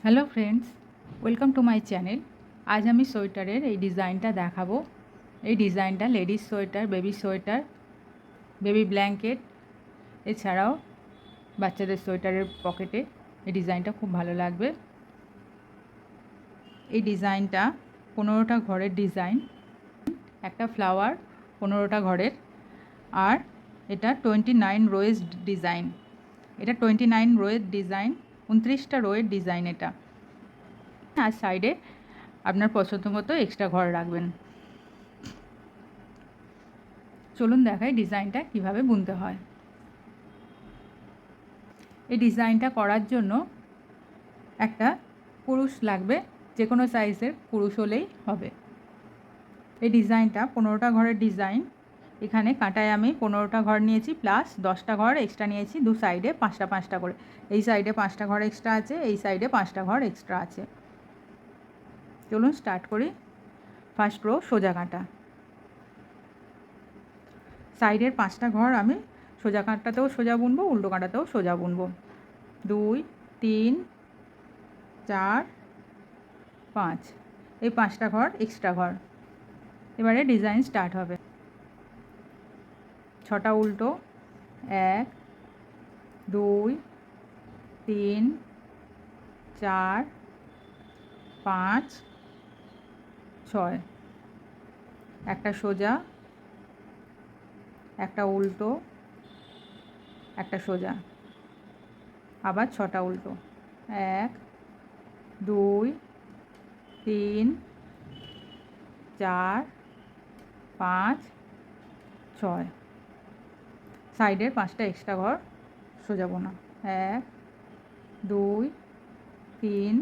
Hello friends, welcome to my channel. আজ আমি সোয়েটারের এই ডিজাইনটা দেখাবো। এই ডিজাইনটা ladies sweater, baby sweater, baby blanket, এছাড়াও বাচ্চাদের সোয়েটারের পকেটে এই ডিজাইনটা খুব ভালো লাগবে। এই ডিজাইনটা 15টা ঘরের ডিজাইন, একটা ফ্লাওয়ার 15টা ঘরের, আর এটা 29 রোয়ের ডিজাইন। এটা 29 রোয়ের ডিজাইন, 29টা রোয়ের ডিজাইন এটা। আর সাইডে আপনার পছন্দ মতো এক্সট্রা ঘর রাখবেন। চলুন দেখাই ডিজাইনটা কিভাবে বুনতে হয়। এই ডিজাইনটা করার জন্য একটা কুরুশ লাগবে, যে কোনো সাইজের কুরুশ হলেই হবে। এই ডিজাইনটা 15টা ঘরের ডিজাইন। এখানে কাঁটায় আমি 15টা ঘর নিয়েছি, প্লাস 10টা ঘর এক্সট্রা নিয়েছি, দু সাইডে 5টা 5টা করে। এই সাইডে 5টা ঘর এক্সট্রা আছে, এই সাইডে 5টা ঘর এক্সট্রা আছে। চলুন স্টার্ট করি। ফার্স্ট রো সোজা কাঁটা, সাইডের 5টা ঘর আমি সোজা কাঁটাতেও সোজা বুনবো, উল্টো কাঁটাতেও সোজা বুনবো। 2 3 4 5, এই 5টা ঘর এক্সট্রা ঘর। এবারে ডিজাইন স্টার্ট হবে। 6টা উল্টো, 1 2 3 4 5 6, একটা সোজা, একটা উল্টো, একটা সোজা, আবার 6টা উল্টো, 1 2 3 4 5 6, সাইডের 5টা এক্সট্রা ঘর সোজা বোনা। 1 2 3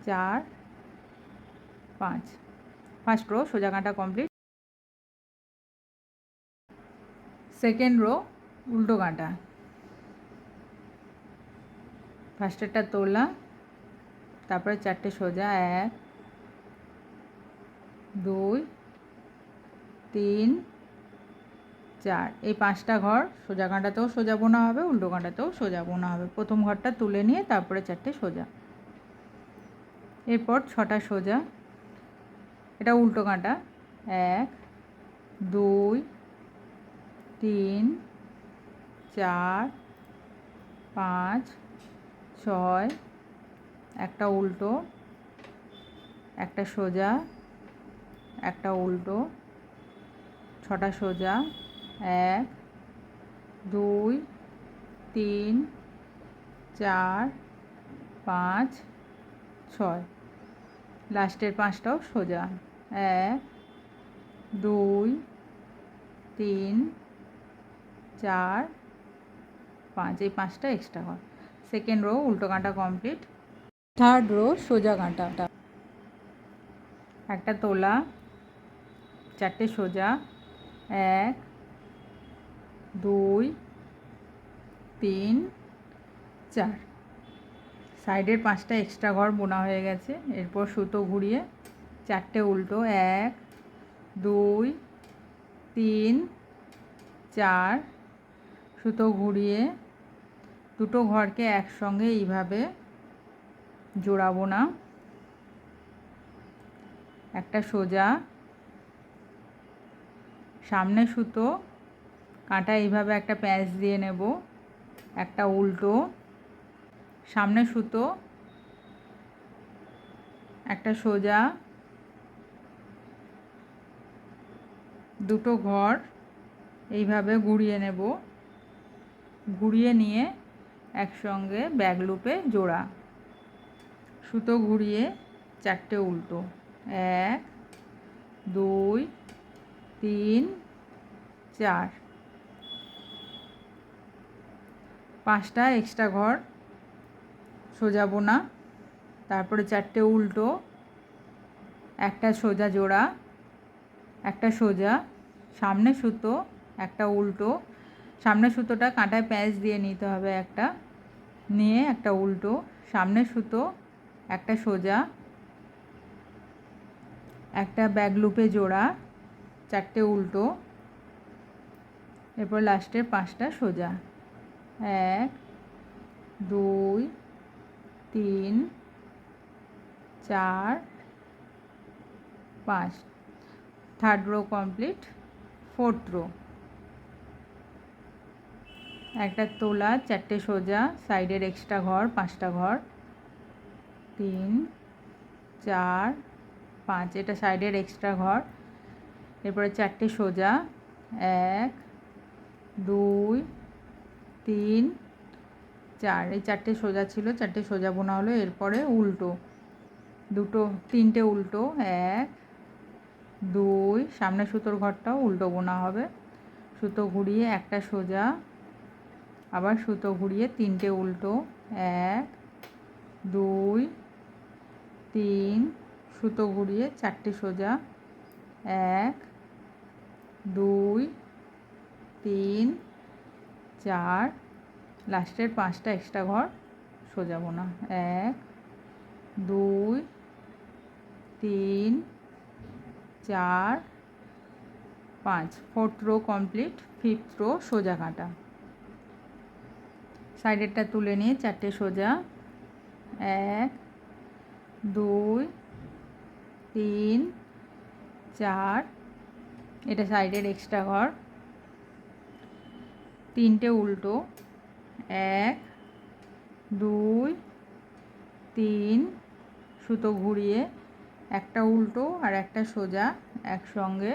4 5, ফার্স্ট রো সোজা কাঁটা কমপ্লিট। সেকেন্ড রো উল্টো কাঁটা, ফার্স্টেরটা তোলা, তারপরে 4টে সোজা, 1 2 3 4, এই 5টা ঘর সোজা কাঁটাতেও সোজা বোনা হবে, উল্টো কাঁটাতেও সোজা বোনা হবে। প্রথম ঘরটা তুলে নিয়ে তারপরে 4টে সোজা, এরপর 6টা সোজা, এটা উল্টো কাঁটা, 1 2 3 4 5 6, একটা উল্টো, একটা সোজা, একটা উল্টো, 6টা সোজা, 1 2 3 4 5 6, লাস্টের 5টাও সোজা, 1 2 3 4 5, এই 5টা এক্সট্রা ঘর। সেকেন্ড রো উল্টো কাঁটা কমপ্লিট। থার্ড রো সোজা কাঁটা, একটা তোলা, 4টে সোজা, 1 2 3 4, সাইডের 5টা এক্সট্রা ঘর বোনা হয়ে গেছে। এরপর সুতো ঘুরিয়ে 4টে উল্টো, 1 2 3 4, সুতো ঘুরিয়ে দুটো ঘরকে একসঙ্গে এইভাবে জোড়াবো না, একটা সোজা, সামনে সুতো কাঁটা এইভাবে একটা প্যাঁচ দিয়ে নেব, একটা উল্টো, সামনে সুতো, একটা সোজা, দুটো ঘর এইভাবে ঘুরিয়ে নেব, ঘুরিয়ে নিয়ে একসঙ্গে ব্যাক লুপে জোড়া, সুতো ঘুরিয়ে 4টে উল্টো, 1 2 3 4, 5টা এক্সট্রা ঘর সোজা বোনা, তারপরে 4টে উল্টো, একটা সোজা জোড়া, একটা সোজা, সামনে সুতো, একটা উল্টো, সামনে সুতোটা কাঁটায় প্যাঁচ দিয়ে নিতে হবে, একটা নিয়ে একটা উল্টো, সামনে সুতো, একটা সোজা, একটা ব্যাক লুপে জোড়া, 4টে উল্টো, এরপর লাস্টের 5টা সোজা, 1 2 3 4 5 third row complete. Fourth row একটা তোলা, 4টে সোজা, সাইডের এক্সট্রা ঘর 5টা ঘর, 3 4 5, এটা সাইডের এক্সট্রা ঘর। এরপরে 4টে সোজা, 1 2 3 4, এই 4টে সোজা ছিল, 4টে সোজা বোনা হলো। এরপরে উল্টো দুটো, 3টে উল্টো, 1 2, সামনে সুতোর ঘরটাও উল্টো বোনা হবে। সুতো ঘুরিয়ে একটা সোজা, আবার সুতো ঘুরিয়ে 3টে উল্টো, 1 2 3, সুতো ঘুরিয়ে 4টে সোজা, 1 2 3 4, লাস্টের 5টা এক্সট্রা ঘর সোজা বোনা, 1 2 3 4 5। Fourth row complete. Fifth row সোজা কাটা। সাইডেরটা তুলে নিয়ে 4টে সোজা, 1 2 3 4, এটা সাইডের এক্সট্রা ঘর। 3টে উল্টো, 1 2 3, সুতো ঘুরিয়ে একটা উল্টো আর একটা সোজা একসঙ্গে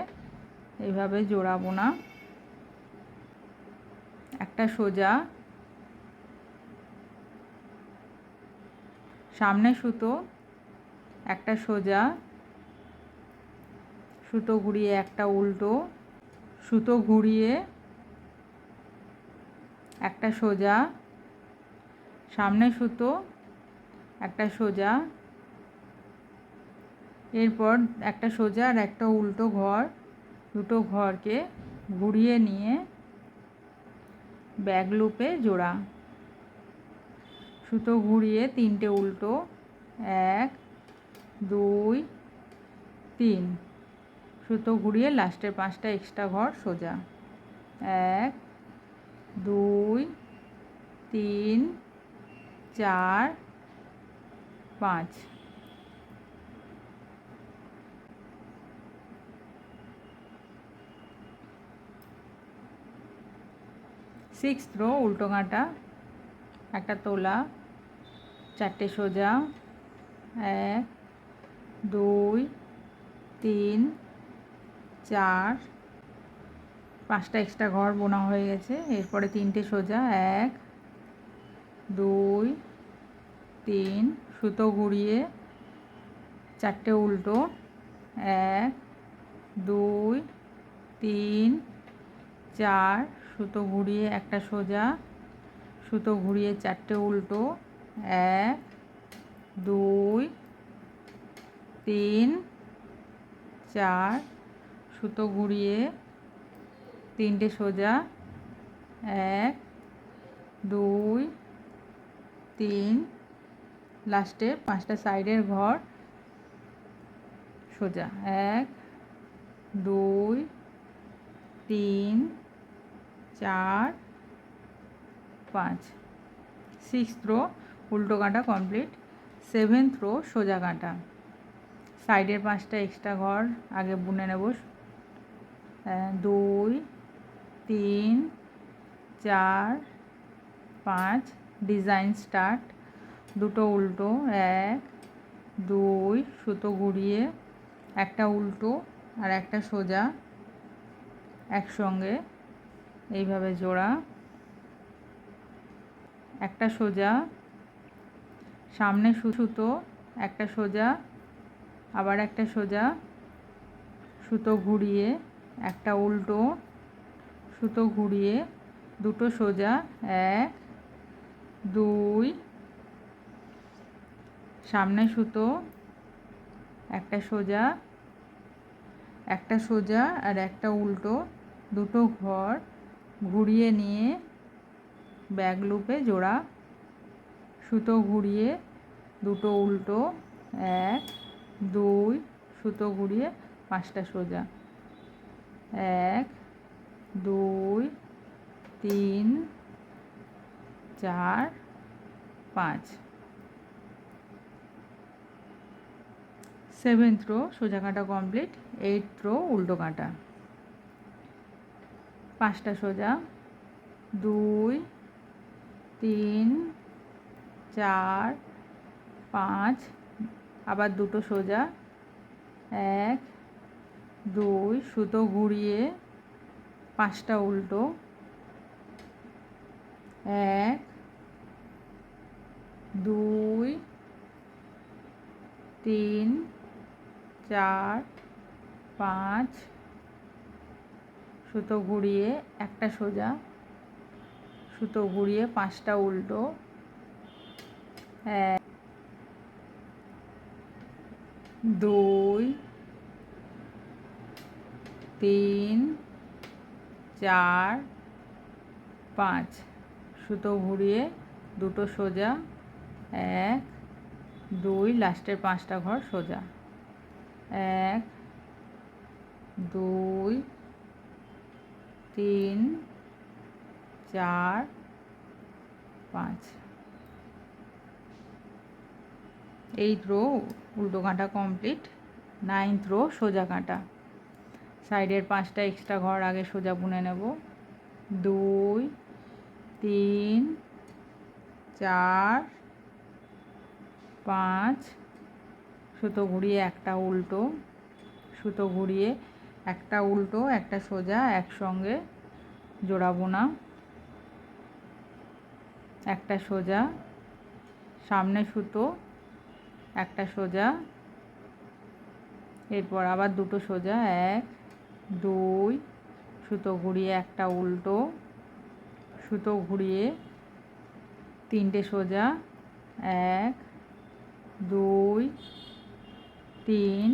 এইভাবে জোড়াবো না। একটা সোজা, সামনে সুতো, একটা সোজা, সুতো ঘুরিয়ে একটা উল্টো, সুতো ঘুরিয়ে একটা সোজা, সামনে সুতো, একটা সোজা, এরপর একটা সোজা আর একটা উল্টো ঘর, দুটো ঘরকে ঘুরিয়ে নিয়ে ব্যাক লুপে জোড়া। সুতো ঘুরিয়ে 3টে উল্টো, 1 2 3, সুতো ঘুরিয়ে লাস্টের 5টা এক্সট্রা ঘর সোজা, 1 2 3 4 5। সিক্সথ রো উল্টো কাটা, একটা তোলা, 4টে সোজা, 1 2 3 4, 5টা এক্সট্রা ঘর বোনা হয়ে গেছে। এরপরে 3টে সোজা, 1 2 3, সুতো ঘুরিয়ে 4টে উল্টো, 1 2 3 4, সুতো ঘুরিয়ে একটা সোজা, সুতো ঘুরিয়ে 4টে উল্টো, 1 2 3 4, সুতো ঘুরিয়ে 3টে সোজা, 1 2 3, লাস্টে 5টা সাইডের ঘর সোজা, 1 2 3 4 5। সিক্সথ রো উল্টো কাটা কমপ্লিট। সেভেন্থ রো সোজা কাটা। সাইডের 5টা এক্সট্রা ঘর আগে বুনে নেব, 2 3 4 5, ডিজাইন স্টার্ট। দুটো উল্টো, 1 2, সুতো ঘুরিয়ে একটা উল্টো আর একটা সোজা একসঙ্গে এইভাবে জোড়া, একটা সোজা, সামনে সুতো, একটা সোজা, আবার একটা সোজা, সুতো ঘুরিয়ে একটা উল্টো, সুতো ঘুরিয়ে দুটো সোজা, 1 2, সামনে সুতো, একটা সোজা, একটা সোজা আর একটা উল্টো, দুটো ঘর ঘুরিয়ে নিয়ে ব্যাক লুপে জোড়া, সুতো ঘুরিয়ে দুটো উল্টো, 1 2, সুতো ঘুরিয়ে 5টা সোজা, 1 2 3 4 5। সেভেন্থ রো সোজা কাটা কমপ্লিট। এইট রো উল্টো কাটা, 5টা সোজা, 2 3 4 5, আবার দুটো সোজা, 1 2, সুতো ঘুরিয়ে 5টা উল্টো, 1 2 3 4 5, সুতো ঘুরিয়ে একটা সোজা, সুতো ঘুরিয়ে 5টা উল্টো, 1 2 3 4 5, সুতো ঘুরিয়ে দুটো সোজা, 1 2, লাস্টের 5টা ঘর সোজা, 1 2 3 4 5। 8th রো উল্টো কাঁটা কমপ্লিট। 9th রো সোজা কাঁটা, সাইডের 5টা এক্সট্রা ঘর আগে সোজা বুনে নেব, 2 3 4 5, সুতো ঘুরিয়ে একটা উল্টো, সুতো ঘুরিয়ে একটা উল্টো একটা সোজা একসঙ্গে জোড়া বোনা, একটা সোজা, সামনে সুতো একটা সোজা, এরপর আবার দুটো সোজা, 1 2, সুতো ঘুরিয়ে একটা উল্টো, সুতো ঘুরিয়ে 3টে সোজা, 1 2 3,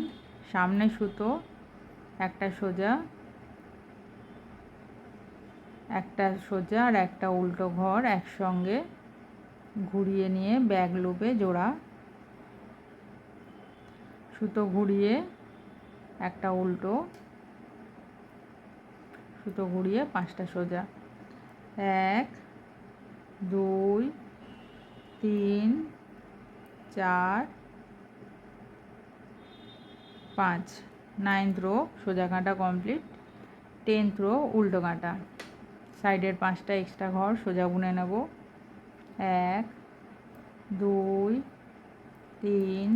সামনে সুতো একটা সোজা, একটা সোজা আর একটা উল্টো ঘর একসঙ্গে ঘুরিয়ে নিয়ে ব্যাক লুপে জোড়া, সুতো ঘুরিয়ে একটা উল্টো, সুতো ঘুরিয়ে 5টা সোজা, 1 2 3 4 5। 9th রো সোজা কাঁটা কমপ্লিট। 10th রো উল্টো কাঁটা, সাইডের 5টা এক্সট্রা ঘর সোজা বুনে নেব, 1 2 3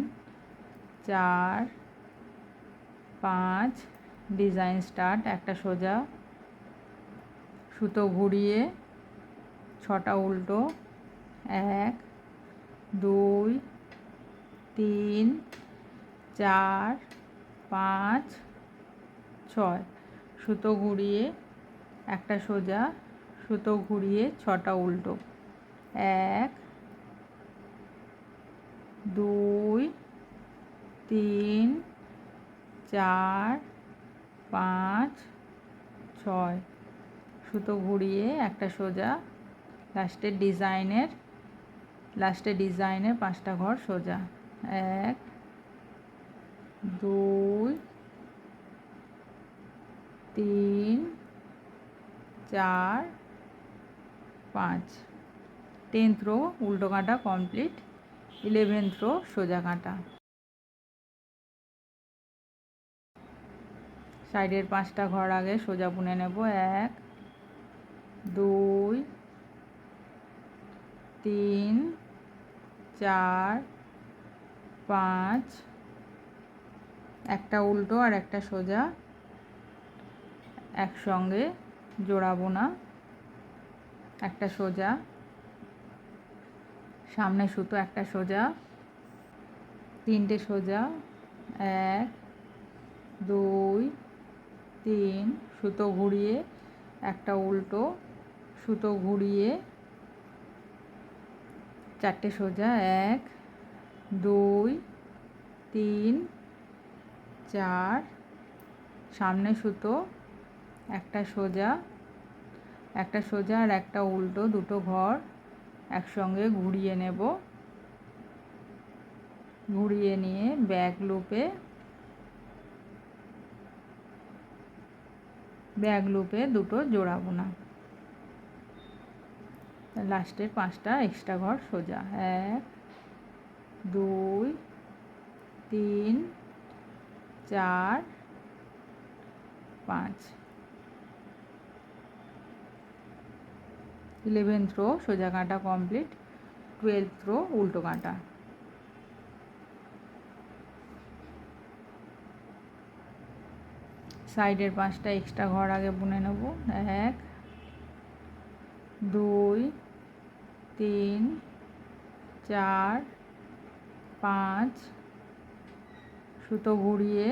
4 5, ডিজাইন স্টার্ট, একটা সোজা, সুতো ঘুরিয়ে 6টা উল্টো, 1 2 3 4 5 6, সুতো ঘুরিয়ে একটা সোজা, সুতো ঘুরিয়ে 6টা উল্টো, 1 2 3 4 5 6, সুতো ঘুরিয়ে একটা সোজা, লাস্টে ডিজাইনের 5টা ঘর সোজা, 1 2 3 4 5। 10th রো উল্টো কাঁটা কমপ্লিট। 11th রো সোজা কাঁটা, সাইডের 5টা ঘর আগে সোজা বুনে নেব, 1 2 3 4 5, একটা উল্টো আর একটা সোজা একসঙ্গে জোড়া বোনা, একটা সোজা, সামনে সুতো একটা সোজা, 3টে সোজা, 1 2 3, সুতো ঘুরিয়ে একটা উল্টো, সুতো ঘুরিয়ে 4টে সোজা, 1 2 3 4, সামনে সুতো একটা সোজা আর একটা উল্টো, দুটো ঘর একসঙ্গে ঘুরিয়ে নেব, ঘুরিয়ে নিয়ে ব্যাক লুপে দুটো জোড়া বোনা, লাস্টের 5টা এক্সট্রা ঘর সোজা, 1 2 3 4 5 11th রো সোজা কাঁটা কমপ্লিট। 12th রো উল্টো কাঁটা। সাইডের 5টা এক্সট্রা ঘর আগে বুনে নেব। 1 2 3 4 5 সুতো ঘুরিয়ে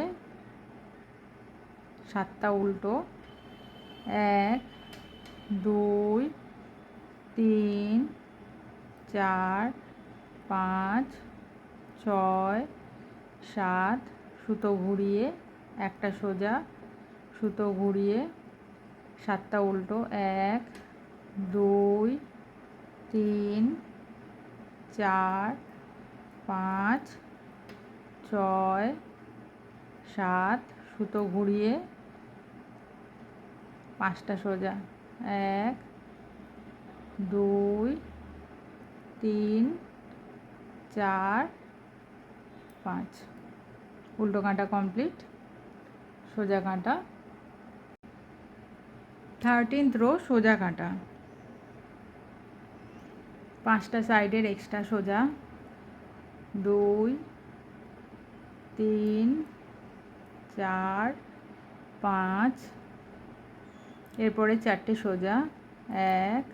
7টা উল্টো। 1 2 3 4 5 6 7 সুতো ঘুরিয়ে একটা সোজা, সুতো ঘুরিয়ে 7টা উল্টো। 1 2 3 4 5 6 7 সুতো ঘুরিয়ে 5টা সোজা। 1 2 3 4 5 উল্টো কাঁটা কমপ্লিট। সোজা কাঁটা। 13th রো সোজা কাঁটা। 5টা সাইডের এক্সট্রা সোজা। 2 3 4 5 এরপরে 4টে সোজা। 1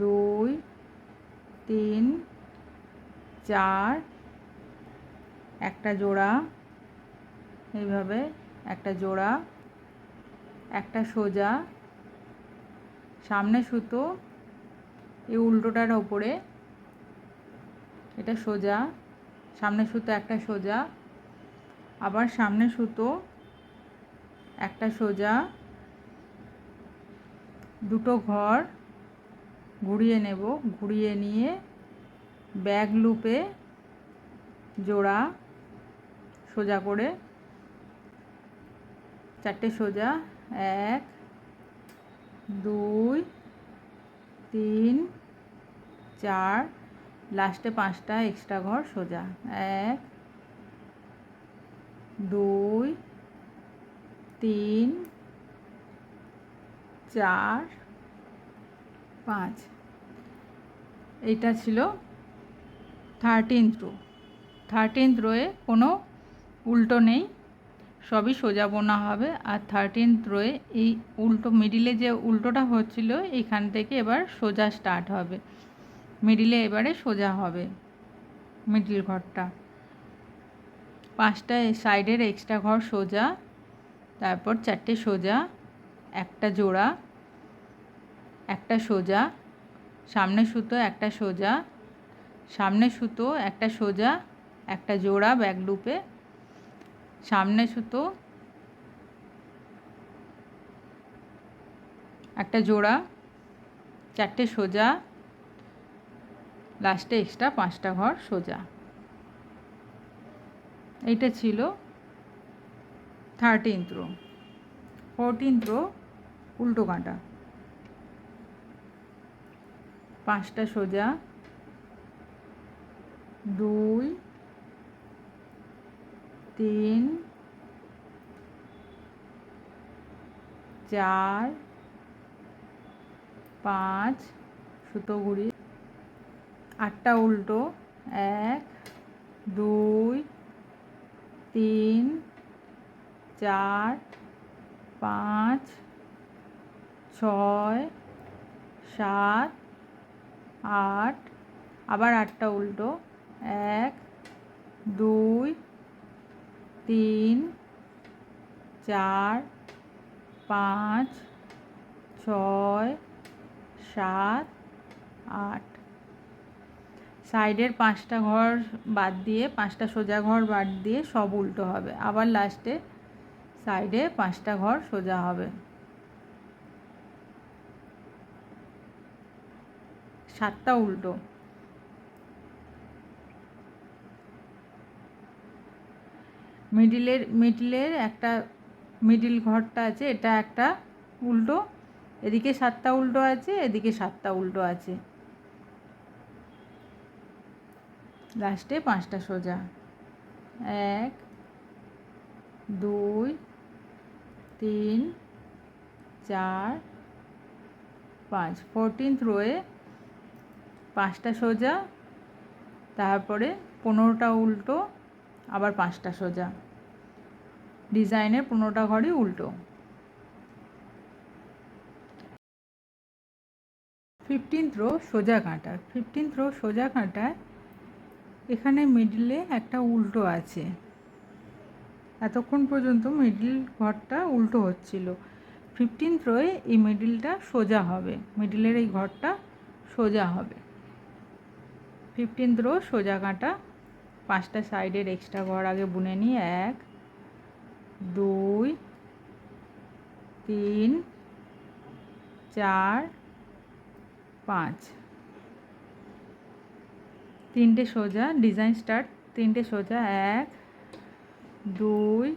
2 3 4 একটা জোড়া, এইভাবে একটা জোড়া, একটা সোজা, সামনে সুতো এই উল্টোটার ওপরে, এটা সোজা, সামনে সুতো একটা সোজা, আবার সামনে সুতো একটা সোজা, দুটো ঘর ঘুরিয়ে নেব। ঘুরিয়ে নিয়ে ব্যাক লুপে জোড়া সোজা করে 4টে সোজা। 1 2 3 4 লাস্টে 5টা এক্সট্রা ঘর সোজা। 1 2 3 4 5 এইটা ছিল 13th রো। 13th রোয়ে কোনো উল্টো নেই, সবই সোজা বোনা হবে। আর 13th রোয়ে এই উল্টো মিডিলে যে উল্টোটা হচ্ছিল এইখান থেকে এবার সোজা স্টার্ট হবে। মিডিলে এবারে সোজা হবে মিডিল ঘরটা। 5টা সাইডের এক্সট্রা ঘর সোজা, তারপর 4টে সোজা, একটা জোড়া, একটা সোজা, সামনে সুতো একটা সোজা, সামনে সুতো একটা সোজা, একটা জোড়া ব্যাক লুপে, সামনে সুতো একটা জোড়া, 4টে সোজা, লাস্টে এক্সট্রা 5টা ঘর সোজা। এইটা ছিল 13th রো। 14th রো উল্টো কাঁটা। 5টা সোজা, 2 3 4 5 সুতো ঘুরিয়ে 8টা উল্টো। 1 2 3 4 5 6 7 8 আবার 8টা উল্টো। 1 2 3 4 5 6 7 8 সাইডের 5টা ঘর বাদ দিয়ে, 5টা সোজা ঘর বাদ দিয়ে সব উল্টো হবে। আবার লাস্টে সাইডে 5টা ঘর সোজা হবে। 7টা উল্টো। মিডিলের একটা মিডিল ঘরটা আছে, এটা একটা উল্টো, এদিকে 7টা উল্টো আছে, এদিকে 7টা উল্টো আছে, লাস্টে 5টা সোজা। 1 2 3 4 5 14th রোয়ে 5টা সোজা, তারপরে 15টা উল্টো, আবার 5টা সোজা। ডিজাইনের 15টা ঘরই উল্টো। 15th রো সোজা কাঁটা। 15th রো সোজা কাঁটায় এখানে মিডলে একটা উল্টো আছে। এতক্ষণ পর্যন্ত মিডল ঘরটা উল্টো হচ্ছিল। 15th রোয়ে এই মিডলটা সোজা হবে, মিডলের এই ঘরটা সোজা হবে। 15th রো সোজা কাঁটা। 5টা সাইডের এক্সট্রা ঘর আগে বুনে নিয়ে 1 2 3 4 5, 3টে সোজা। Design start. 3টে সোজা 1 2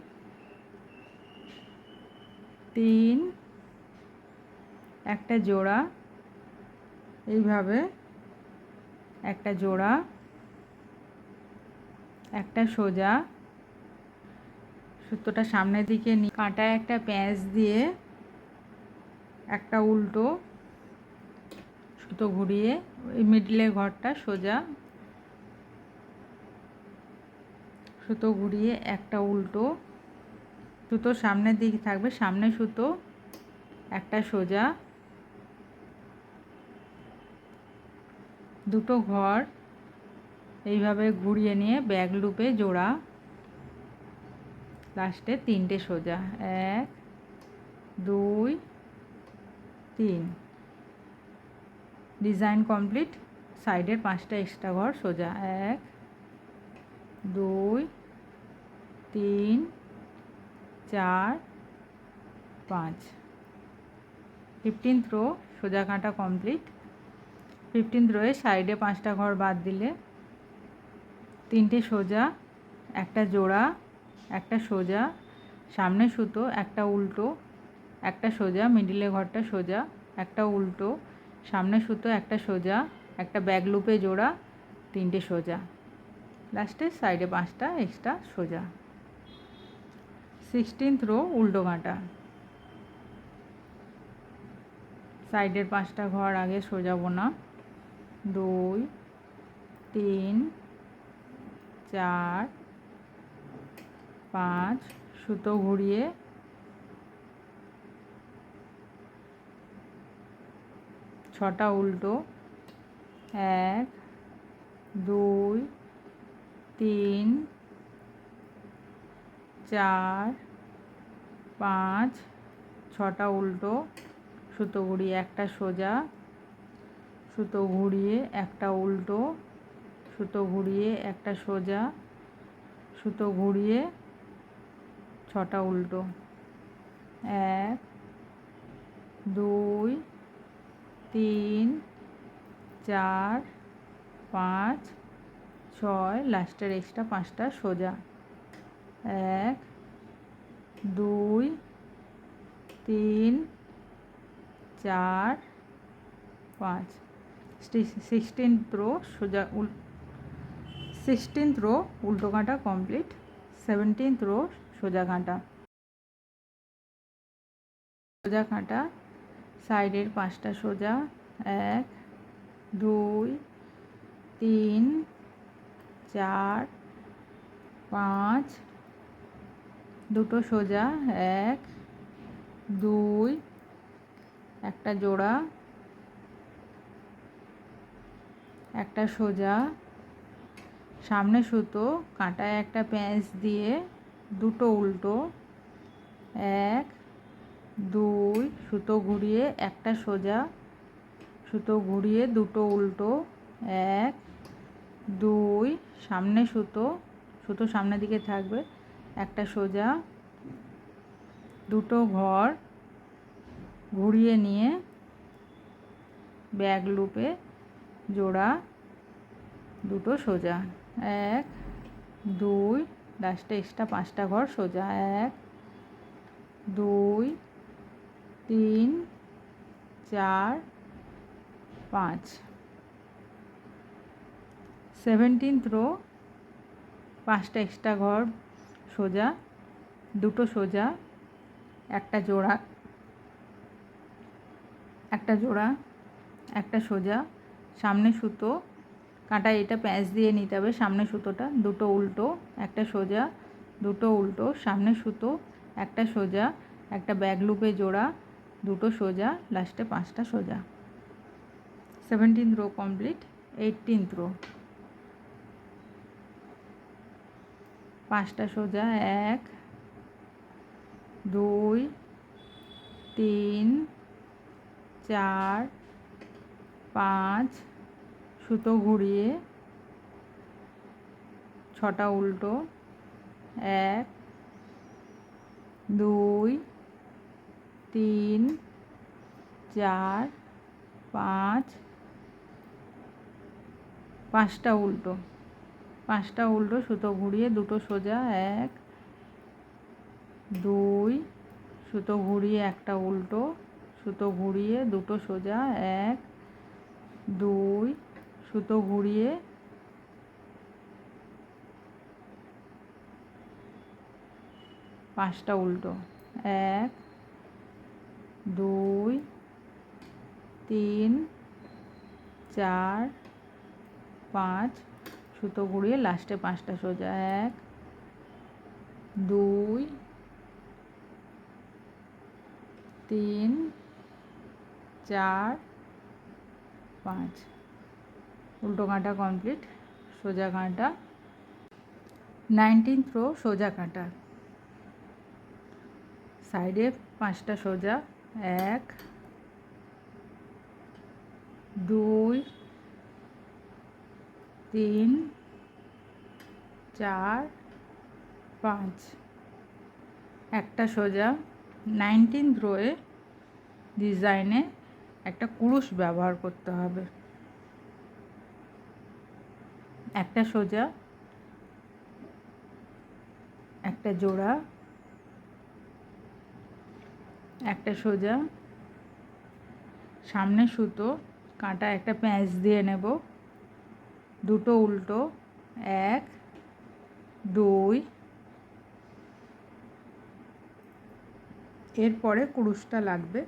3, একটা জোড়া, এইভাবে একটা জোড়া, একটা সোজা। সুতোটা সামনের দিকে নিয়ে কাঁটায় একটা প্যাঁচ দিয়ে একটা উল্টো, সুতো ঘুরিয়ে ওই মিডলের ঘরটা সোজা, সুতো ঘুরিয়ে একটা উল্টো, সুতো সামনের দিকে থাকবে, সামনে সুতো একটা সোজা, দুটো ঘর এইভাবে ঘুরিয়ে নিয়ে ব্যাক লুপে জোড়া, লাস্টে 3টে সোজা 1 2 3। Design complete. সাইডের 5টা এক্সট্রা ঘর সোজা 1 2 3 4 5। 15th রো সোজা কাঁটা কমপ্লিট। 15th রোয়ে সাইডে 5টা ঘর বাদ দিলে 3টে সোজা, একটা জোড়া, একটা সোজা, সামনে সুতো একটা উল্টো, একটা সোজা, মিডিলে ঘরটা সোজা, একটা উল্টো, সামনে সুতো একটা সোজা, একটা ব্যাক লুপে জোড়া, 3টে সোজা, লাস্টে সাইডে 5টা এক্সট্রা সোজা। 16th রো উল্টো কাঁটা। সাইডের 5টা ঘর আগে সোজা বোনা, 2 3 4 5, সুতো ঘুরিয়ে ছটা উল্টো, 1 2 3 4 5, 6টা উল্টো, সুতো ঘুরিয়ে একটা সোজা, সুতো ঘুরিয়ে একটা উল্টো, সুতো ঘুরিয়ে একটা সোজা, সুতো ঘুরিয়ে 6টা উল্টো, 1 2 3 4 5 6, লাস্টের এক্সট্রা 5টা সোজা, 1 2 3 4 5। 16th রো সোজা 16th রো উল্টো কাঁটা কমপ্লিট। 17th রো সোজা কাঁটা। সোজা কাঁটা, সাইডের 5টা সোজা, 1 2 3 4 5, দুটো সোজা, 1 2, একটা জোড়া, একটা সোজা, সামনে সুতো কাঁটায় একটা প্যাঁচ দিয়ে দুটো উল্টো, 1 2, সুতো ঘুরিয়ে একটা সোজা, সুতো ঘুরিয়ে দুটো উল্টো, 1 2, সামনে সুতো, সুতো সামনের দিকে থাকবে, একটা সোজা, দুটো ঘর ঘুরিয়ে নিয়ে ব্যাক লুপে জোড়া, দুটো সোজা, 1 2, লাস্টে এক্সট্রা 5টা ঘর সোজা, 1 2 3 4 5। 17th রো 5টা এক্সট্রা ঘর সোজা, দুটো সোজা, একটা জোড়া, একটা জোড়া, একটা সোজা, সামনে সুতো, কাঁটা এটা প্যাঁচ দিয়ে নিতে হবে, সামনে সুতোটা, দুটো উল্টো, একটা সোজা, দুটো উল্টো, সামনে সুতো, একটা সোজা, একটা ব্যাক লুপে জোড়া, দুটো সোজা, লাস্টে 5টা সোজা। 17th rho complete. 18th rho, 5টা সোজা, 1 2 3 4 5, সুতো ঘুরিয়ে 6টা উল্টো, 1 2 3 4 5, 5টা উল্টো, 5টা উল্টো, সুতো ঘুরিয়ে দুটো সোজা, 1 2, সুতো ঘুরিয়ে একটা উল্টো, সুতো ঘুরিয়ে দুটো সোজা, 1 2, সুতো ঘুরিয়ে 5টা উল্টো, 1 2 3 4 5, সুতো ঘুরিয়ে লাস্টে 5টা সোজা, 1 2 3 4 5, উল্টো কাঁটা কমপ্লিট। সোজা কাঁটা। 19th রো সোজা কাঁটা, সাইডে 5টা সোজা, 1 2 3 4 5, একটা সোজা। 19th রোয়ে ডিজাইনে একটা কুরুশ ব্যবহার করতে হবে। একটা সোজা, একটা জোড়া, একটা সোজা, সামনে সুতো, কাঁটা একটা প্যাঁচ দিয়ে নেব, দুটো উল্টো, 1 2, এরপরে কুরুশটা লাগবে।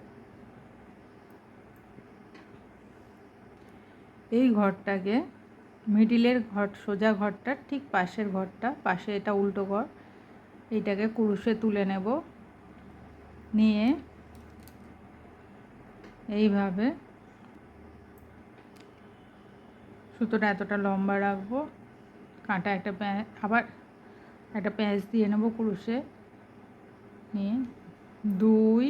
এই ঘরটাকে মিডিলের ঘর, সোজা ঘরটার ঠিক পাশের ঘরটা, পাশে এটা উল্টো ঘর, এইটাকে কুরুশে তুলে নেব, নিয়ে এইভাবে সুতোটা এতটা লম্বা রাখবো, কাঁটা একটা আবার একটা প্যাঁচ দিয়ে নেব কুরুশে, নিয়ে 2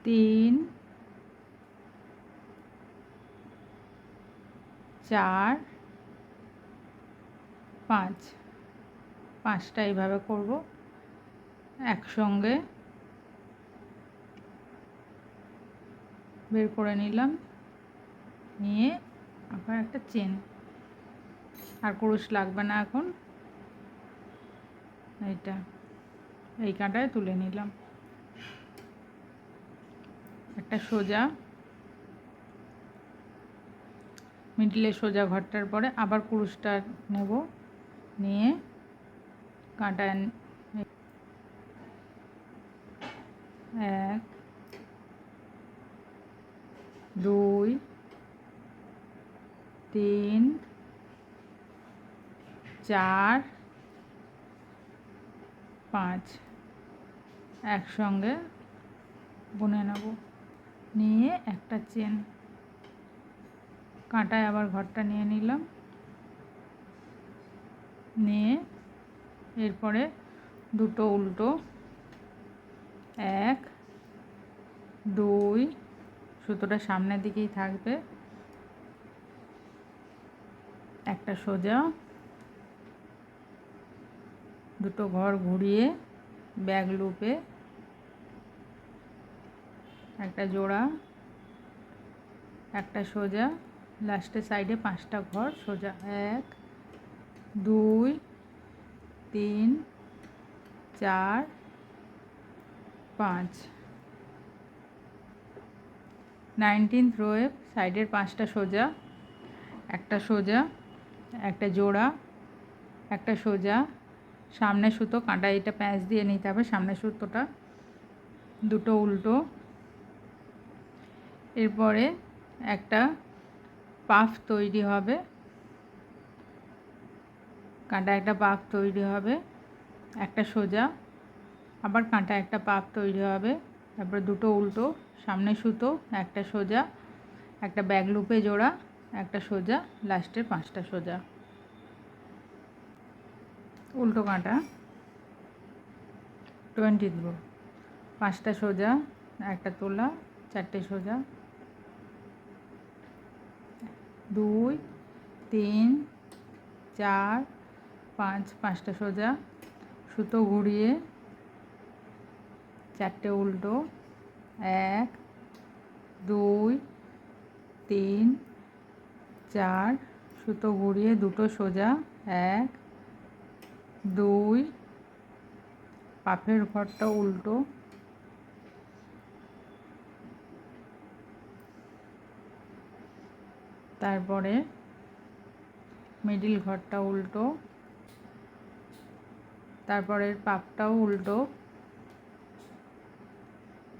3 4 5, 5টা এইভাবে করব একসঙ্গে। বের করে নিলাম, নিয়ে আবার একটা চেন, আর কুরুশ লাগবে না এখন। এইটা এই কাঁটায় তুলে নিলাম, একটা সোজা, মিডিলে সোজা ঘরটার পরে আবার কুরুশটা নেব, নিয়ে কাঁটা 1 2 3 4 5, একসঙ্গে বুনে নেব, নিয়ে একটা চেন, কাঁটায় আবার ঘরটা নিয়ে নিলাম, নিয়ে এরপরে দুটো উল্টো, 1 2, সুতোটা সামনের দিকেই থাকবে, একটা সোজা, দুটো ঘর ঘুরিয়ে ব্যাক লুপে একটা জোড়া, একটা সোজা, লাস্টে সাইডে 5টা ঘর সোজা, 1 2 3 4 5। 19th রোয়ে সাইডের 5টা সোজা, একটা সোজা, একটা জোড়া, একটা সোজা, সামনে সুতো কাঁটা এটা প্যাঁচ দিয়ে নিতে হবে, সামনে সুতোটা দুটো উল্টো, এরপরে একটা পাফ তৈরি হবে, কাঁটা একটা পাফ তৈরি হবে, একটা সোজা, আবার কাঁটা একটা পাফ তৈরি হবে, তারপরে দুটো উল্টো, সামনে সুতো, একটা সোজা, একটা ব্যাক লুপে জোড়া, একটা সোজা, লাস্টের 5টা সোজা। উল্টো কাঁটা 20 দেবো, 5টা সোজা, একটা তোলা, 4টে সোজা, 2 3 4 5, 5টা সোজা, সুতো ঘুরিয়ে 4টে উল্টো, 1 2 3 4, সুতো ঘুরিয়ে দুটো সোজা, 1 2, পাফের ঘরটা উল্টো, তারপরে মিডিল ঘরটা উল্টো, তারপরের পাফটাও উল্টো,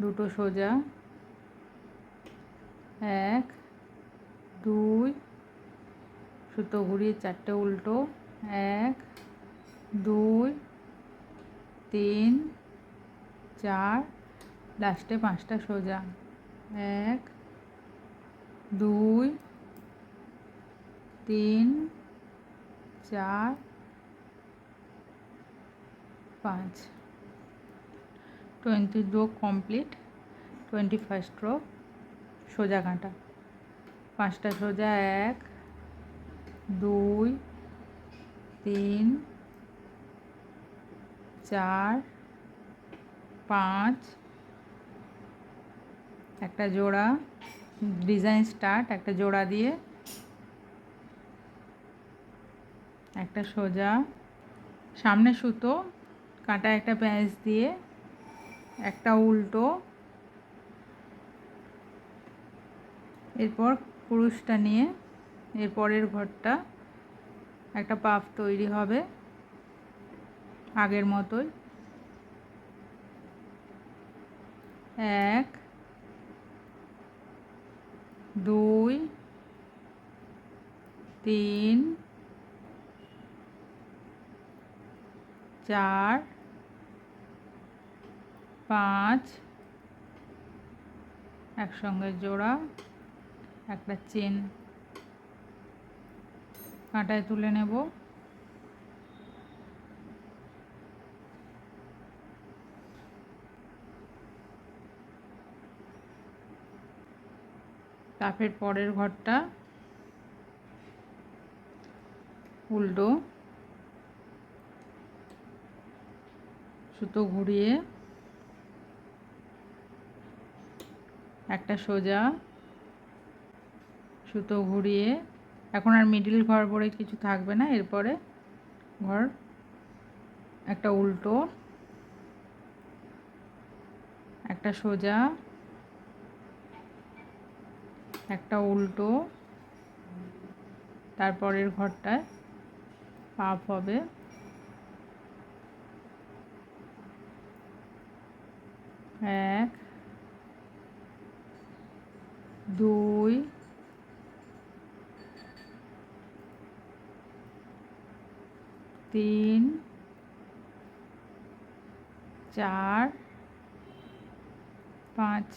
দুটো সোজা, 1 2, সুতো ঘুরিয়ে 4টে উল্টো, 1 2 3 4, লাস্টে 5টা সোজা, 1 2 3 4 5, 20 রো কমপ্লিট। 21st রো সোজা কাঁটা, 5টা সোজা, 1 2 3 4 5, একটা জোড়া, ডিজাইন স্টার্ট, একটা জোড়া দিয়ে, একটা সোজা, সামনে সুতো, কাঁটা একটা প্যাঁচ দিয়ে, একটা উল্টো, এরপর কুরুশটা নিয়ে এরপরের ঘরটা একটা পাফ তৈরি হবে আগের মতোই, 1 2 3 4 5, একসঙ্গে জোড়া, একটা চেন, কাঁটায় তুলে নেব, পাফের পরের ঘরটা উল্টো, সুতো ঘুরিয়ে একটা সোজা, সুতো ঘুরিয়ে, এখন আর মিডিল ঘর পরে কিছু থাকবে না, এরপরে ঘর একটা উল্টো, একটা সোজা, একটা উল্টো, তারপরের ঘরটায় পাফ হবে, 1 2 3 4 5,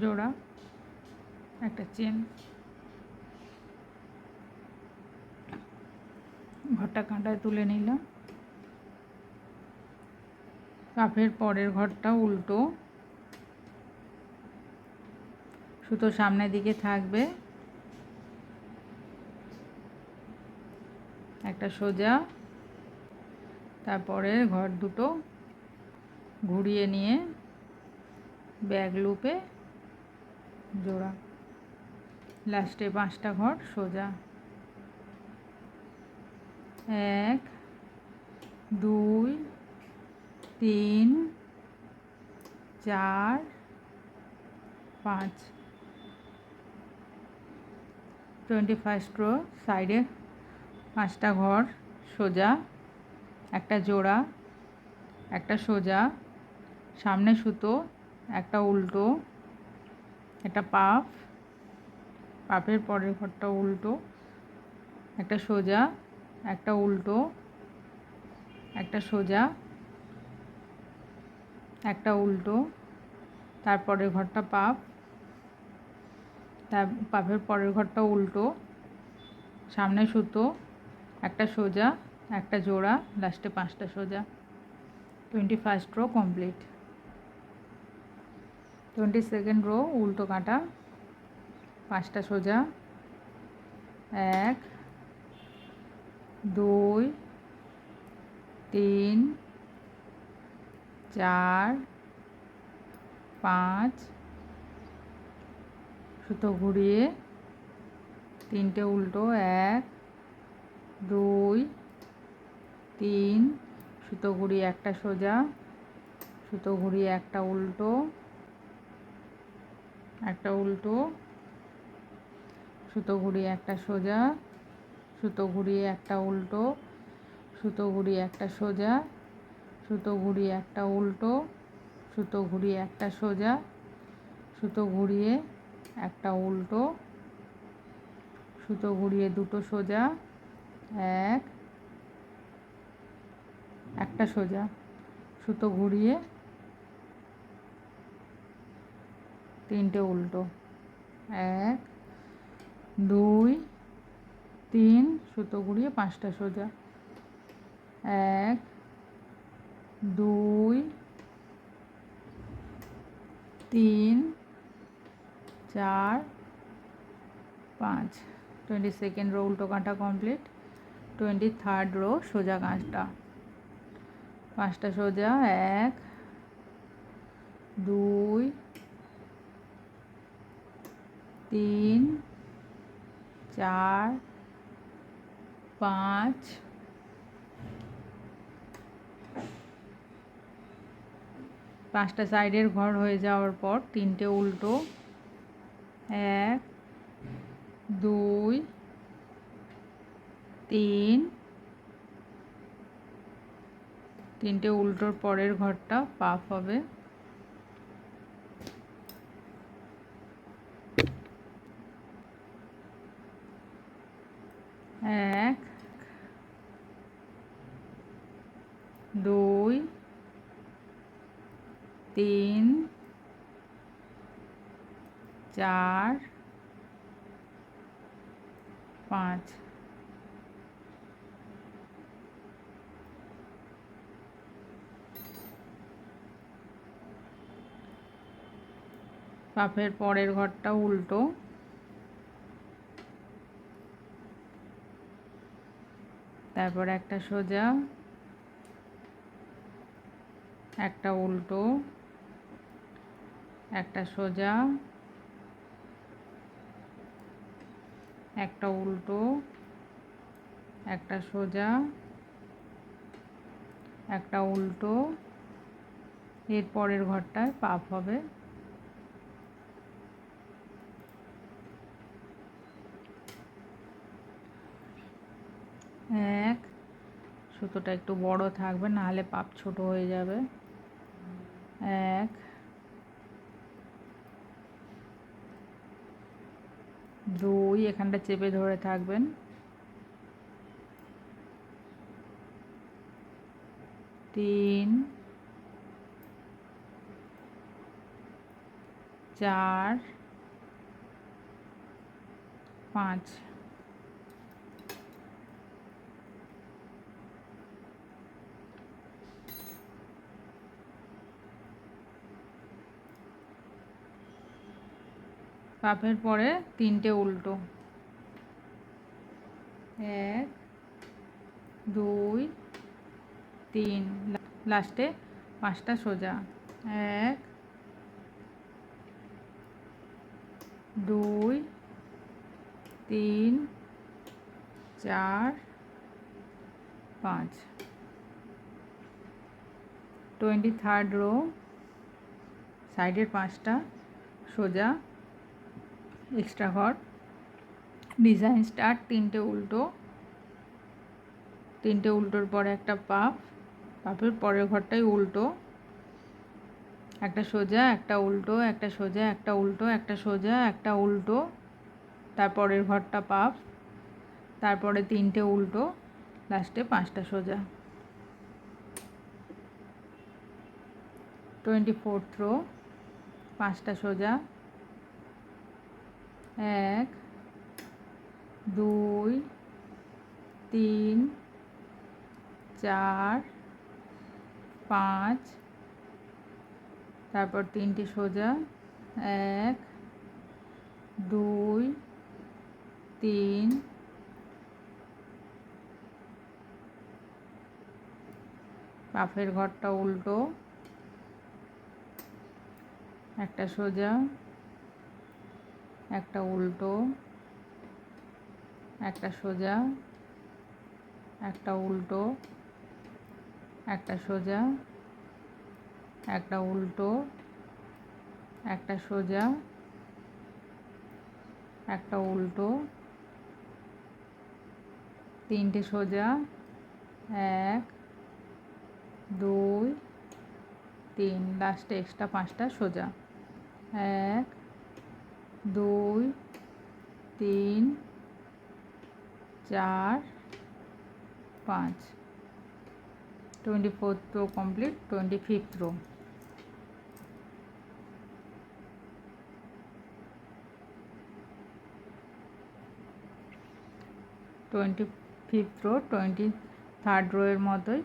জোড়া, একটা চেন, ঘরটা কাঁটায় তুলে নিলাম, পাফের পরের ঘরটা উল্টো, সুতো সামনের দিকে থাকবে, একটা সোজা, তারপরে ঘর দুটো ঘুরিয়ে নিয়ে ব্যাক লুপে জোড়া, লাস্টে 5টা ঘর সোজা, 1 2 3 4 5, 21st রো সাইডে 5টা ঘর সোজা, একটা জোড়া, একটা সোজা, সামনে সুতো, একটা উল্টো, একটা পাফ, পাফের পরের ঘরটা উল্টো, একটা সোজা, একটা উল্টো, একটা সোজা, একটা উল্টো, তারপরের ঘরটা পাফ, তার পাফের পরের ঘরটা উল্টো, সামনে সুতো, একটা সোজা, একটা জোড়া, লাস্টে 5টা সোজা। 21st rho complete. 22nd rho উল্টো কাটা, 5টা সোজা, 1 2 3 4 5, সুতো ঘুরিয়ে 3টে উল্টো, 1 2 3, সুতো ঘুরিয়ে একটা সোজা, সুতো ঘুরিয়ে একটা উল্টো, একটা উল্টো, সুতো ঘুরিয়ে একটা সোজা, সুতো ঘুরিয়ে একটা উল্টো, সুতো ঘুরিয়ে একটা সোজা, সুতো ঘুরিয়ে একটা উল্টো, সুতো ঘুরিয়ে একটা সোজা, সুতো ঘুরিয়ে একটা উল্টো, সুতো ঘুরিয়ে দুটো সোজা, একটা সোজা, সুতো ঘুরিয়ে 3টে উল্টো, 1 2 3, সুতো ঘুরিয়ে 5টা সোজা, 1 2 3 4 5। 22nd রো উল্টো কাঁটা কমপ্লিট। 23rd রো সোজা কাঁচটা, 5টা সোজা, 1 2 3 4 5, 5টা সাইডের ঘর হয়ে যাওয়ার পর 3টে উল্টো, 1 2 3, 3টে উল্টোর পরের ঘরটা পাফ হবে, 1 2 3 4 5, পাফের পরের ঘরটা উল্টো, তারপর একটা সোজা, একটা উল্টো, একটা সোজা, একটা উল্টো, একটা সোজা, একটা উল্টো, এর পরের ঘরটায় পাফ হবে, 1, সুতোটা একটু বড় থাকবে, নাহলে পাপ ছোট হয়ে যাবে, 1 2, এখানটা চেপে ধরে থাকবেন, 3 4 5, পাফের পরে 3টে উল্টো, 1 2 3, লাস্টে 5টা সোজা, 1 2 3 4 5। 23rd রো সাইডের 5টা সোজা, এক্সট্রা ঘর, ডিজাইন স্টার্ট, তিনটে উল্টো, তিনটে উল্টোর পরে একটা পাফ, পাফের পরের ঘরটাই উল্টো, একটা সোজা একটা উল্টো, একটা সোজা একটা উল্টো, একটা সোজা একটা উল্টো, তারপরের ঘরটা পাফ, তারপরে তিনটে উল্টো, লাস্টে 5টা সোজা। 24th রো, 5টা সোজা, 1 2 3 4 5, তারপর তিনটে সোজা, 1 2 3, পাফের ঘরটা উল্টো, একটা সোজা একটা উল্টো, একটা সোজা একটা উল্টো, একটা সোজা একটা উল্টো, একটা সোজা একটা উল্টো, তিনটে সোজা, 1 2 3, লাস্টে এক্সট্রা 5টা সোজা, 1 2 3 4 5। 24th row complete. 25th row, 25th row 23rd row এর মতোই,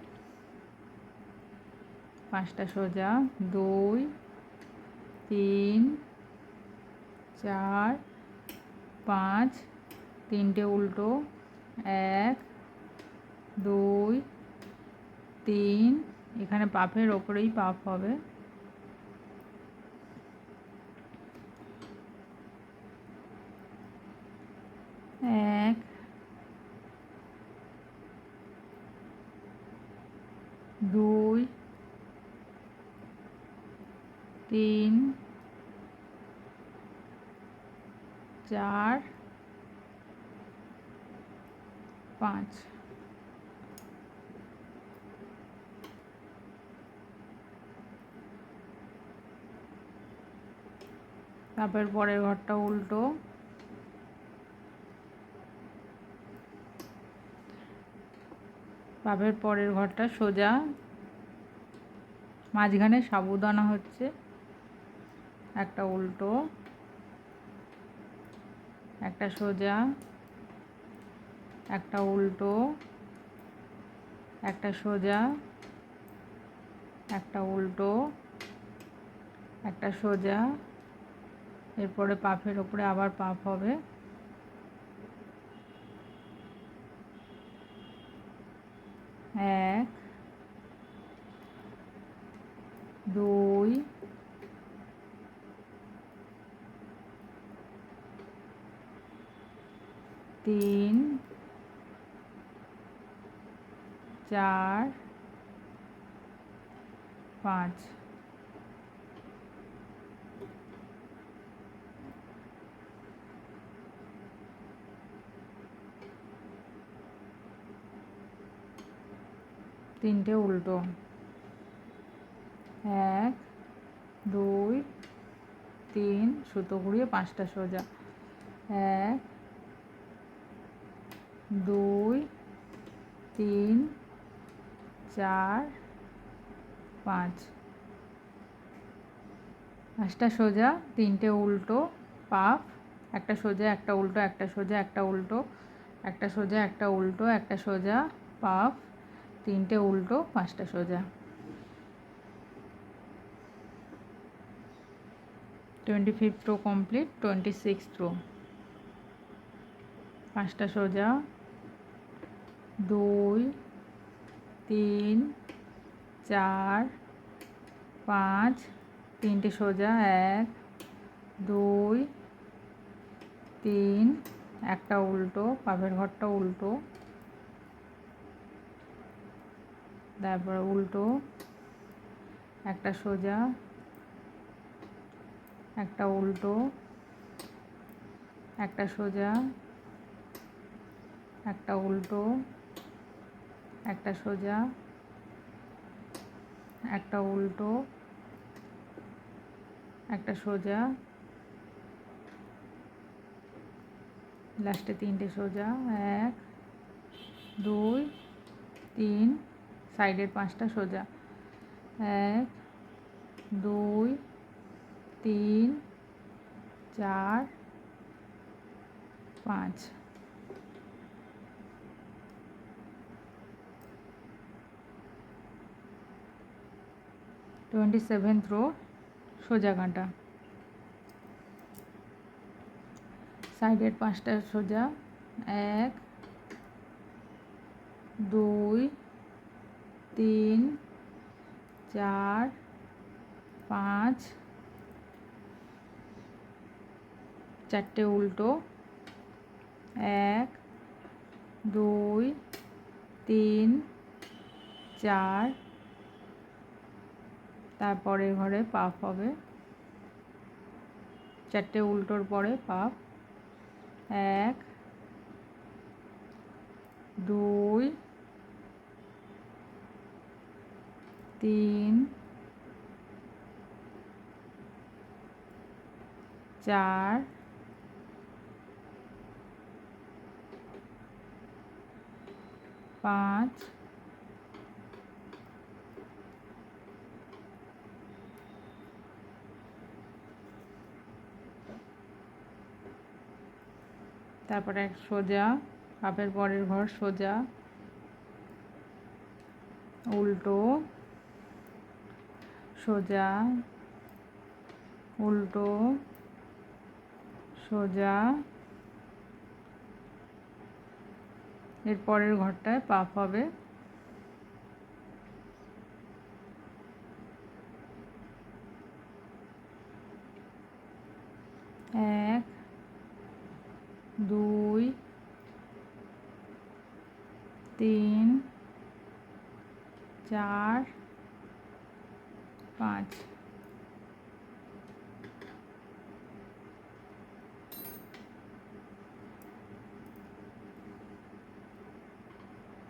5টা সোজা, 2 3 4 5, তিনটে উল্টো, 1 2 3, এখানে পাফের ওপরেই পাফ হবে, 1 2 3 4 5। তারপর পরের ঘরটা উল্টো, পাফের পরের ঘরটা সোজা, মাঝখানে সাবুদানা হচ্ছে, একটা উল্টো, একটা সোজা একটা উল্টো, একটা সোজা একটা উল্টো, একটা সোজা, এরপরে পাফের ওপরে আবার পাফ হবে, 1 2 3 4 5। তিনটে উল্টো, 1 2 3, সুতো ঘুরিয়ে 5টা সোজা, 1 2 3 4 5, 5টা সোজা, তিনটে উল্টো, পাফ, একটা সোজা একটা উল্টো, একটা সোজা একটা উল্টো, একটা সোজা একটা উল্টো, একটা সোজা পাফ, তিনটে উল্টো, 5টা সোজা। 25th rho complete. 26th rho, 5টা সোজা, 2 3 4 5, তিনটে সোজা, 1 2 3, একটা উল্টো, পাফের ঘরটা উল্টো, তারপর উল্টো, একটা সোজা একটা উল্টো, একটা সোজা একটা উল্টো, একটা সোজা, একটা উল্টো, একটা সোজা, লাস্টে 3টে সোজা, 1 2 3, সাইডের 5টা সোজা, 1 2 3 4 5। 27th রো সোজা কাঁটা, সাইডের 5টা সোজা, 1 2 3 4 5, 4টে উল্টো, 1 2 3 4, তারপরে ঘরে পাফ হবে, 4টে উল্টোর পরে পাফ, 1 2 3 4 5, তারপরে এক সোজা, পাপের পরের ঘর সোজা, উল্টো, সোজা, উল্টো, সোজা, এর পরের ঘরটায় পাফ হবে, 1 2 3 4 5।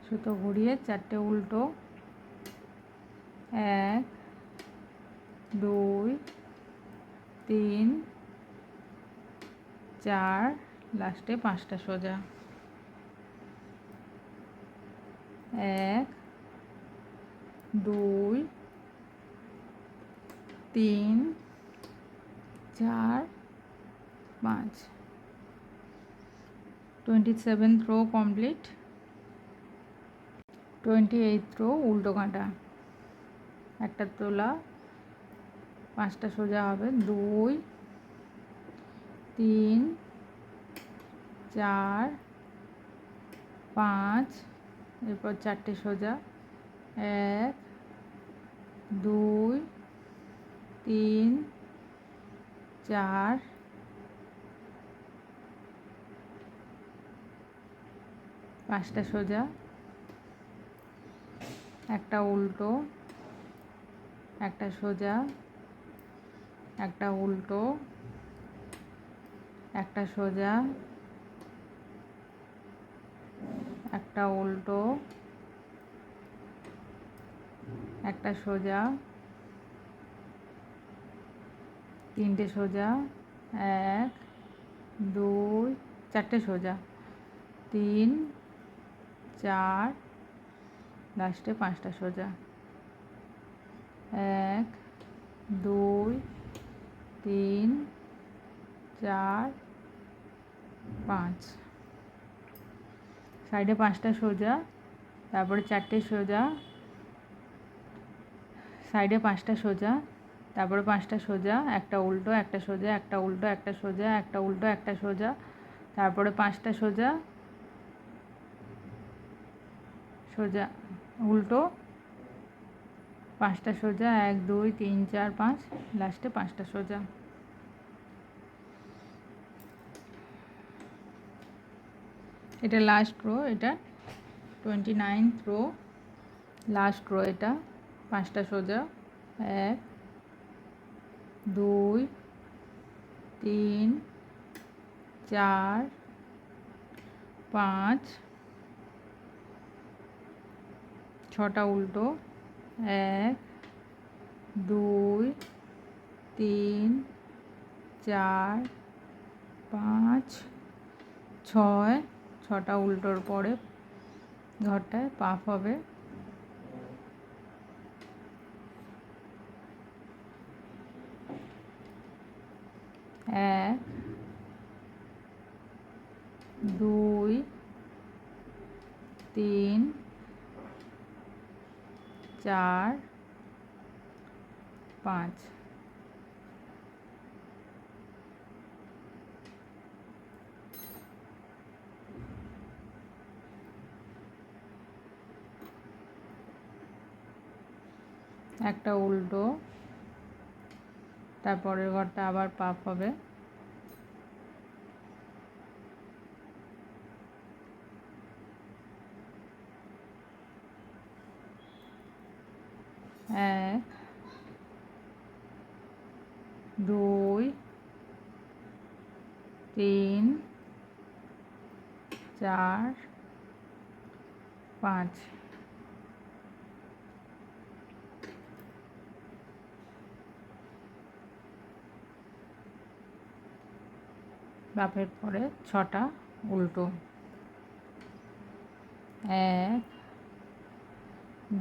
সুতো ঘুরিয়ে 4টে উল্টো, 1 2 3 4, লাস্টে 5টা সোজা, 1 2 3 4 5। 27th rho complete. 28th rho উল্টো কাঁটা, একটা তোলা, 5টা সোজা হবে, 2 3 4 5, এরপর 4টে সোজা, 1 2 3 4 5টা সোজা, একটা উল্টো, একটা সোজা, একটা উল্টো, একটা সোজা, একটা উল্টো, একটা সোজা, 3টে সোজা, 1 2 4টে সোজা, 3 4, লাস্টে 5টা সোজা, 1 2 3 4 5, সাইডে 5টা সোজা, তারপরে 4টে সোজা, সাইডে 5টা সোজা, তারপরে 5টা সোজা, একটা উল্টো, একটা সোজা, একটা উল্টো, একটা সোজা, একটা উল্টো, একটা সোজা, তারপরে 5টা সোজা, সোজা উল্টো, 5টা সোজা, 1 2 3 4 5, লাস্টে 5টা সোজা। এটা লাস্ট রো, এটা 29th রো লাস্ট রো, এটা 5টা সোজা, 1 2 3 4 5, ছটা উল্টো, 1 2 3 4 5 6, ছটা উল্টোর পরে ঘরটায় পাফ হবে। 1 2 3 4 5। একটা উল্টো, তারপরের ঘরটা আবার পাফ হবে। 1 2 3 4 5। বাপের পরে ছটা উল্টো, 1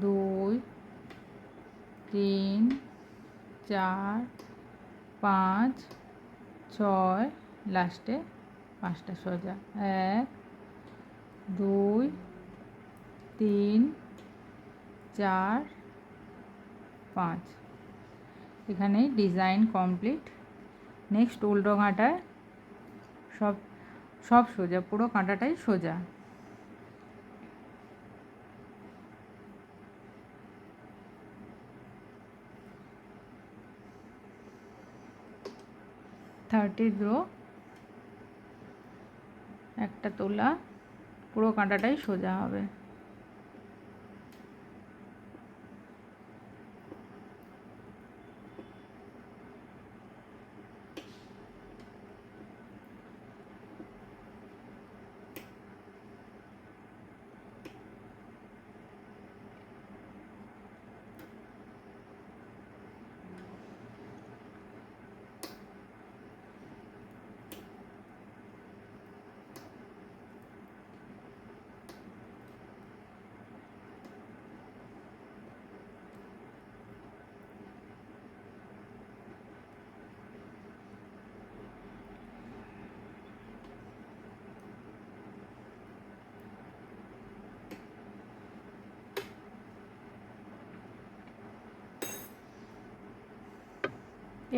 2 3 4 5 6, লাস্টে 5টা সোজা, 1 2 3 4 5। এখানেই ডিজাইন কমপ্লিট। নেক্সট উল্টো কাঁটায় সব সোজা, পুরো কাঁটাটাই সোজা। থার্টি রো, একটা তোলা, পুরো কাঁটাটাই সোজা হবে।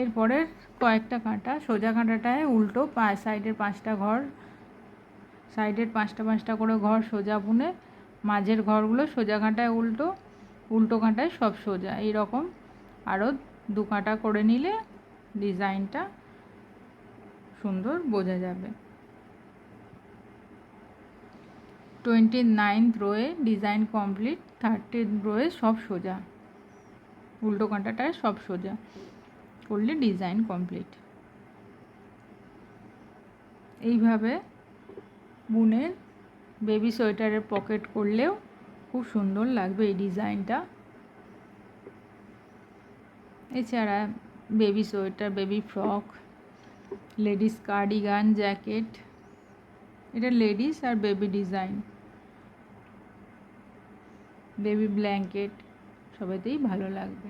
এরপরে কয়েকটা কাঁটা, সোজা কাঁটাটায় উল্টো, সাইডের 5টা ঘর, সাইডের 5টা করে ঘর সোজা বুনে, মাঝের ঘরগুলো সোজা কাঁটায় উল্টো, উল্টো কাঁটায় সব সোজা। এইরকম আরও 2 কাঁটা করে নিলে ডিজাইনটা সুন্দর বোঝা যাবে। 29th রোয়ে ডিজাইন কমপ্লিট। 30th রোয়ে সব সোজা, উল্টো কাঁটাটায় সব সোজা করলে ডিজাইন কমপ্লিট। এইভাবে বুনে বেবি সোয়েটারের পকেট করলেও খুব সুন্দর লাগবে এই ডিজাইনটা। এছাড়া baby sweater, baby frock, ladies cardigan, jacket, এটা লেডিস আর বেবি ডিজাইন, বেবি ব্ল্যাঙ্কেট, সবেতেই ভালো লাগবে।